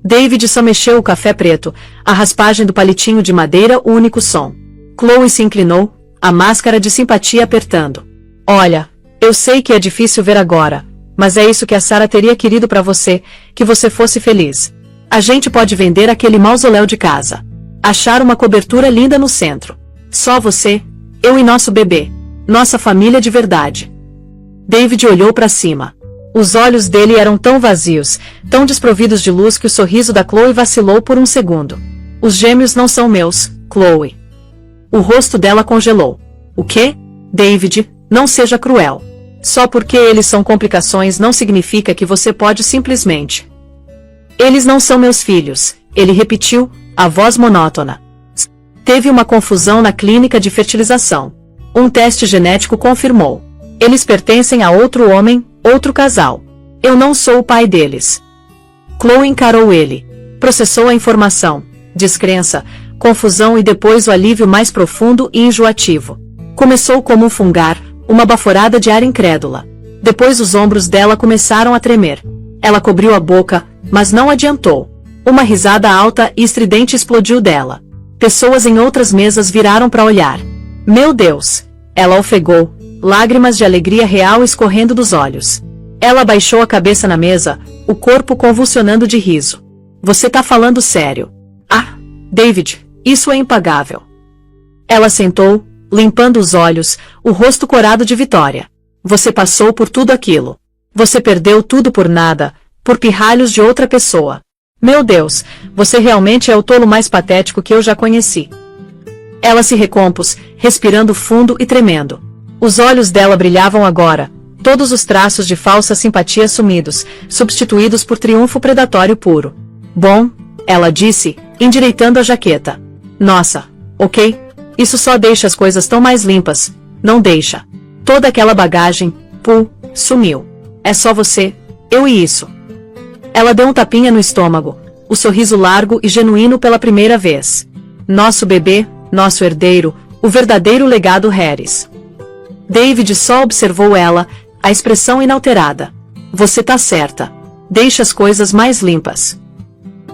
David só mexeu o café preto, a raspagem do palitinho de madeira o único som. Chloe se inclinou, a máscara de simpatia apertando. Olha, eu sei que é difícil ver agora, mas é isso que a Sarah teria querido pra você, que você fosse feliz. A gente pode vender aquele mausoléu de casa. Achar uma cobertura linda no centro. Só você, eu e nosso bebê. Nossa família de verdade. David olhou para cima. Os olhos dele eram tão vazios, tão desprovidos de luz que o sorriso da Chloe vacilou por um segundo. Os gêmeos não são meus, Chloe. O rosto dela congelou. O quê? David, não seja cruel. Só porque eles são complicações não significa que você pode simplesmente. Eles não são meus filhos, ele repetiu, a voz monótona. Teve uma confusão na clínica de fertilização. Um teste genético confirmou. Eles pertencem a outro homem, outro casal. Eu não sou o pai deles. Chloe encarou ele. Processou a informação. Descrença, confusão e depois o alívio mais profundo e enjoativo. Começou como um fungar, uma baforada de ar incrédula. Depois os ombros dela começaram a tremer. Ela cobriu a boca, mas não adiantou. Uma risada alta e estridente explodiu dela. Pessoas em outras mesas viraram para olhar. Meu Deus! Ela ofegou, lágrimas de alegria real escorrendo dos olhos. Ela abaixou a cabeça na mesa, o corpo convulsionando de riso. Você tá falando sério? Ah, David, isso é impagável. Ela sentou, limpando os olhos, o rosto corado de vitória. Você passou por tudo aquilo. Você perdeu tudo por nada, por pirralhos de outra pessoa. Meu Deus, você realmente é o tolo mais patético que eu já conheci. Ela se recompôs, respirando fundo e tremendo. Os olhos dela brilhavam agora, todos os traços de falsa simpatia sumidos, substituídos por triunfo predatório puro. Bom, ela disse, endireitando a jaqueta. Nossa, ok? Isso só deixa as coisas tão mais limpas, não deixa. Toda aquela bagagem, sumiu. É só você, eu e isso. Ela deu um tapinha no estômago, o sorriso largo e genuíno pela primeira vez. Nosso bebê, nosso herdeiro, o verdadeiro legado Harris. David só observou ela, a expressão inalterada. Você tá certa. Deixa as coisas mais limpas.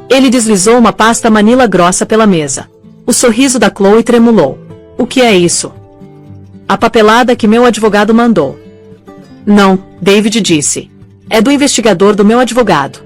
Ele deslizou uma pasta manila grossa pela mesa. O sorriso da Chloe tremulou. O que é isso? A papelada que meu advogado mandou. Não, David disse. É do investigador do meu advogado.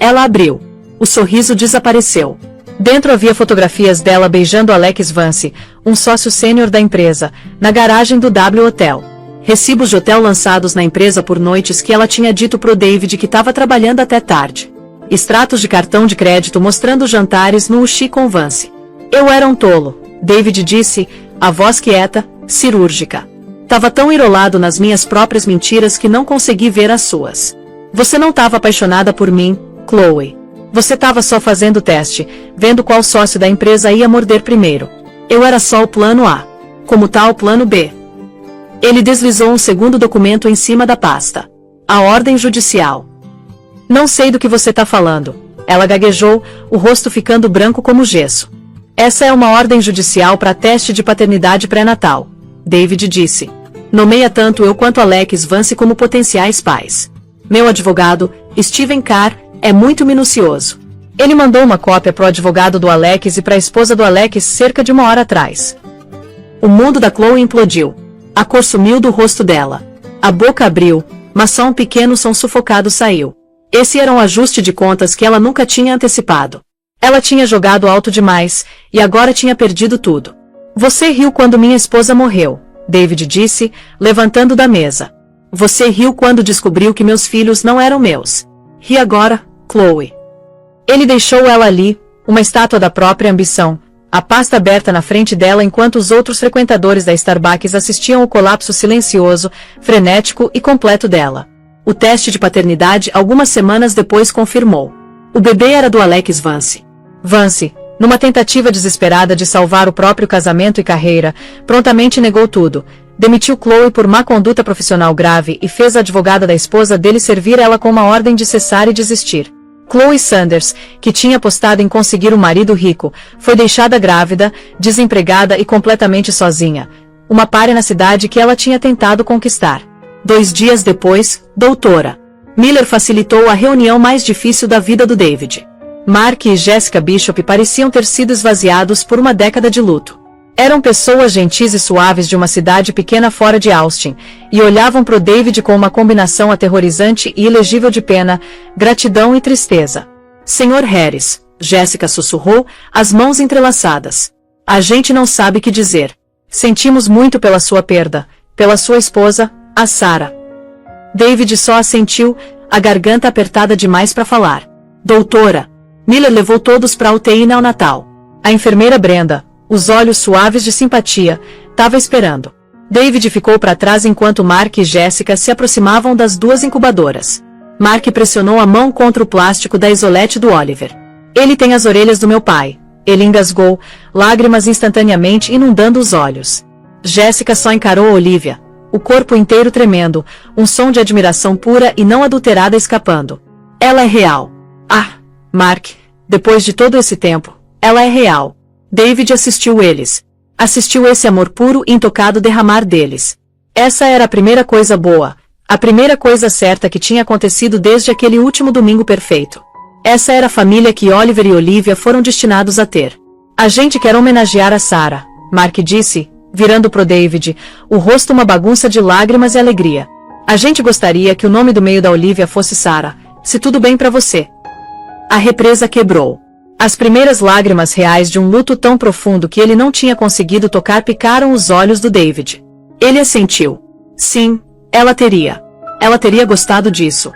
Ela abriu. O sorriso desapareceu. Dentro havia fotografias dela beijando Alex Vance, um sócio sênior da empresa, na garagem do W Hotel. Recibos de hotel lançados na empresa por noites que ela tinha dito pro David que estava trabalhando até tarde. Extratos de cartão de crédito mostrando jantares no Uchi com Vance. Eu era um tolo, David disse, a voz quieta, cirúrgica. Tava tão enrolado nas minhas próprias mentiras que não consegui ver as suas. Você não estava apaixonada por mim, Chloe. Você estava só fazendo o teste, vendo qual sócio da empresa ia morder primeiro. Eu era só o plano A. Como tá o plano B? Ele deslizou um segundo documento em cima da pasta. A ordem judicial. Não sei do que você tá falando. Ela gaguejou, o rosto ficando branco como gesso. Essa é uma ordem judicial para teste de paternidade pré-natal, David disse. Nomeia tanto eu quanto Alex Vance como potenciais pais. Meu advogado, Steven Carr, é muito minucioso. Ele mandou uma cópia pro advogado do Alex e pra esposa do Alex cerca de 1 hora atrás. O mundo da Chloe implodiu. A cor sumiu do rosto dela. A boca abriu, mas só um pequeno som sufocado saiu. Esse era um ajuste de contas que ela nunca tinha antecipado. Ela tinha jogado alto demais, e agora tinha perdido tudo. Você riu quando minha esposa morreu, David disse, levantando da mesa. Você riu quando descobriu que meus filhos não eram meus. Ri agora, Chloe. Ele deixou ela ali, uma estátua da própria ambição, a pasta aberta na frente dela enquanto os outros frequentadores da Starbucks assistiam ao colapso silencioso, frenético e completo dela. O teste de paternidade algumas semanas depois confirmou. O bebê era do Alex Vance. Vance, numa tentativa desesperada de salvar o próprio casamento e carreira, prontamente negou tudo, demitiu Chloe por má conduta profissional grave e fez a advogada da esposa dele servir ela com uma ordem de cessar e desistir. Chloe Sanders, que tinha apostado em conseguir um marido rico, foi deixada grávida, desempregada e completamente sozinha, uma pária na cidade que ela tinha tentado conquistar. 2 dias depois, Doutora Miller facilitou a reunião mais difícil da vida do David. Mark e Jessica Bishop pareciam ter sido esvaziados por uma década de luto. Eram pessoas gentis e suaves de uma cidade pequena fora de Austin, e olhavam para o David com uma combinação aterrorizante e ilegível de pena, gratidão e tristeza. Sr. Harris, Jessica sussurrou, as mãos entrelaçadas. A gente não sabe o que dizer. Sentimos muito pela sua perda, pela sua esposa, a Sarah. David só assentiu, a garganta apertada demais para falar. Doutora Miller levou todos para a UTI neonatal. A enfermeira Brenda, os olhos suaves de simpatia, estava esperando. David ficou para trás enquanto Mark e Jessica se aproximavam das 2 incubadoras. Mark pressionou a mão contra o plástico da isolete do Oliver. Ele tem as orelhas do meu pai. Ele engasgou, lágrimas instantaneamente inundando os olhos. Jessica só encarou Olivia, o corpo inteiro tremendo, um som de admiração pura e não adulterada escapando. Ela é real. Ah, Mark, depois de todo esse tempo, ela é real. David assistiu eles. Assistiu esse amor puro e intocado derramar deles. Essa era a primeira coisa boa, a primeira coisa certa que tinha acontecido desde aquele último domingo perfeito. Essa era a família que Oliver e Olivia foram destinados a ter. A gente quer homenagear a Sarah, Mark disse, virando pro David, o rosto uma bagunça de lágrimas e alegria. A gente gostaria que o nome do meio da Olivia fosse Sarah, se tudo bem pra você. A represa quebrou. As primeiras lágrimas reais de um luto tão profundo que ele não tinha conseguido tocar picaram os olhos do David. Ele assentiu. Sim, ela teria. Ela teria gostado disso.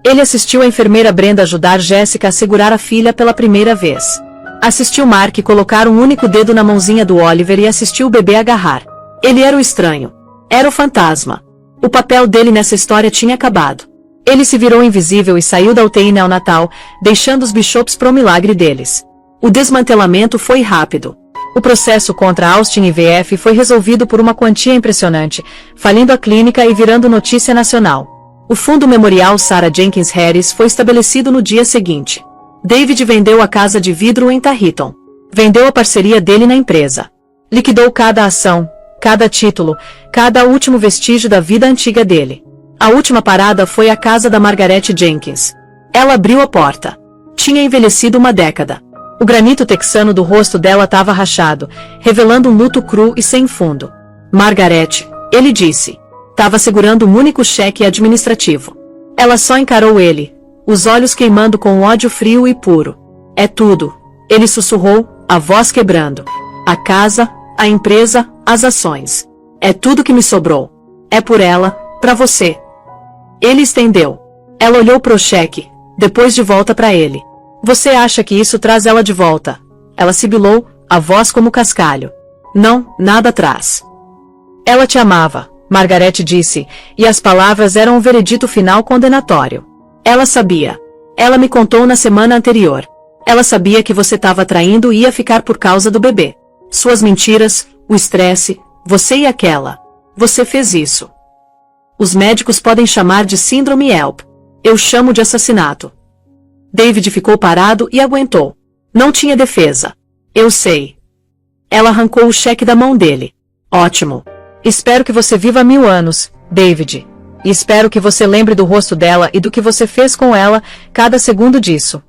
Ele assistiu a enfermeira Brenda ajudar Jessica a segurar a filha pela primeira vez. Assistiu Mark colocar um único dedo na mãozinha do Oliver e assistiu o bebê agarrar. Ele era o estranho. Era o fantasma. O papel dele nessa história tinha acabado. Ele se virou invisível e saiu da UTI neonatal, deixando os Bishops para o milagre deles. O desmantelamento foi rápido. O processo contra Austin IVF foi resolvido por uma quantia impressionante, falindo a clínica e virando notícia nacional. O Fundo Memorial Sarah Jenkins Harris foi estabelecido no dia seguinte. David vendeu a casa de vidro em Tahitian. Vendeu a parceria dele na empresa. Liquidou cada ação, cada título, cada último vestígio da vida antiga dele. A última parada foi a casa da Margaret Jenkins. Ela abriu a porta. Tinha envelhecido uma década. O granito texano do rosto dela estava rachado, revelando um luto cru e sem fundo. Margaret, ele disse. Estava segurando um único cheque administrativo. Ela só encarou ele, os olhos queimando com um ódio frio e puro. É tudo, ele sussurrou, a voz quebrando. A casa, a empresa, as ações. É tudo que me sobrou. É por ela, pra você. Ele estendeu. Ela olhou pro cheque, depois de volta para ele. Você acha que isso traz ela de volta? Ela sibilou, a voz como cascalho. Não, nada traz. Ela te amava, Margaret disse, e as palavras eram um veredito final condenatório. Ela sabia. Ela me contou na semana anterior. Ela sabia que você estava traindo e ia ficar por causa do bebê. Suas mentiras, o estresse, você e aquela. Você fez isso. Os médicos podem chamar de síndrome HELP. Eu chamo de assassinato. David ficou parado e aguentou. Não tinha defesa. Eu sei. Ela arrancou o cheque da mão dele. Ótimo. Espero que você viva 1000 anos, David. E espero que você lembre do rosto dela e do que você fez com ela, cada segundo disso.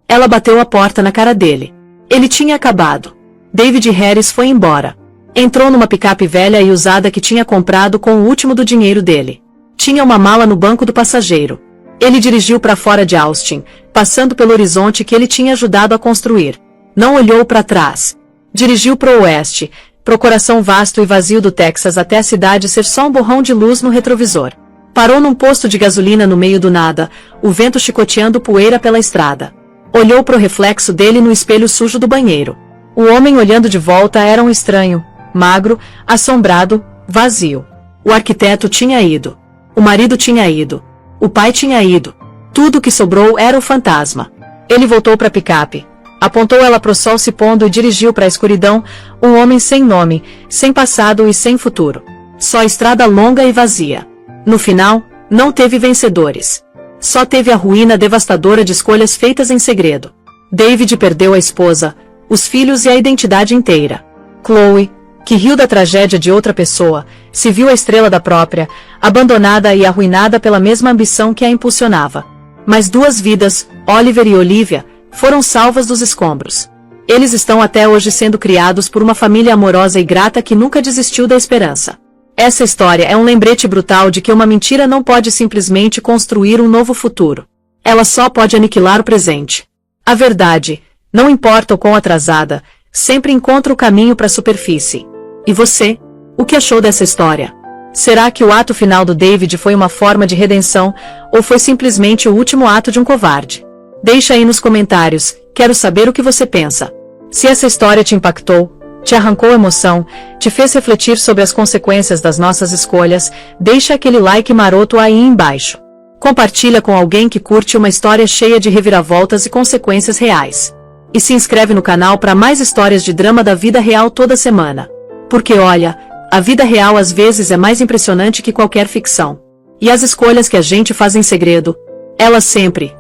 Ela bateu a porta na cara dele. Ele tinha acabado. David Harris foi embora. Entrou numa picape velha e usada que tinha comprado com o último do dinheiro dele. Tinha uma mala no banco do passageiro. Ele dirigiu para fora de Austin, passando pelo horizonte que ele tinha ajudado a construir. Não olhou para trás. Dirigiu para o oeste, pro coração vasto e vazio do Texas até a cidade ser só um borrão de luz no retrovisor. Parou num posto de gasolina no meio do nada, o vento chicoteando poeira pela estrada. Olhou pro reflexo dele no espelho sujo do banheiro. O homem olhando de volta era um estranho, magro, assombrado, vazio. O arquiteto tinha ido. O marido tinha ido. O pai tinha ido. Tudo o que sobrou era o fantasma. Ele voltou para a picape. Apontou ela pro sol se pondo e dirigiu para a escuridão, um homem sem nome, sem passado e sem futuro. Só estrada longa e vazia. No final, não teve vencedores. Só teve a ruína devastadora de escolhas feitas em segredo. David perdeu a esposa, os filhos e a identidade inteira. Chloe, que riu da tragédia de outra pessoa, se viu a estrela da própria, abandonada e arruinada pela mesma ambição que a impulsionava. Mas duas vidas, Oliver e Olivia, foram salvas dos escombros. Eles estão até hoje sendo criados por uma família amorosa e grata que nunca desistiu da esperança. Essa história é um lembrete brutal de que uma mentira não pode simplesmente construir um novo futuro. Ela só pode aniquilar o presente. A verdade, não importa o quão atrasada, sempre encontra o caminho para a superfície. E você? O que achou dessa história? Será que o ato final do David foi uma forma de redenção, ou foi simplesmente o último ato de um covarde? Deixa aí nos comentários, quero saber o que você pensa. Se essa história te impactou, te arrancou emoção, te fez refletir sobre as consequências das nossas escolhas, deixa aquele like maroto aí embaixo. Compartilha com alguém que curte uma história cheia de reviravoltas e consequências reais. E se inscreve no canal para mais histórias de drama da vida real toda semana. Porque olha, a vida real às vezes é mais impressionante que qualquer ficção. E as escolhas que a gente faz em segredo, elas sempre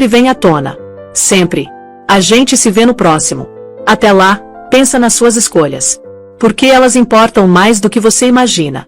vêm à tona. Sempre. A gente se vê no próximo. Até lá, pensa nas suas escolhas. Porque elas importam mais do que você imagina.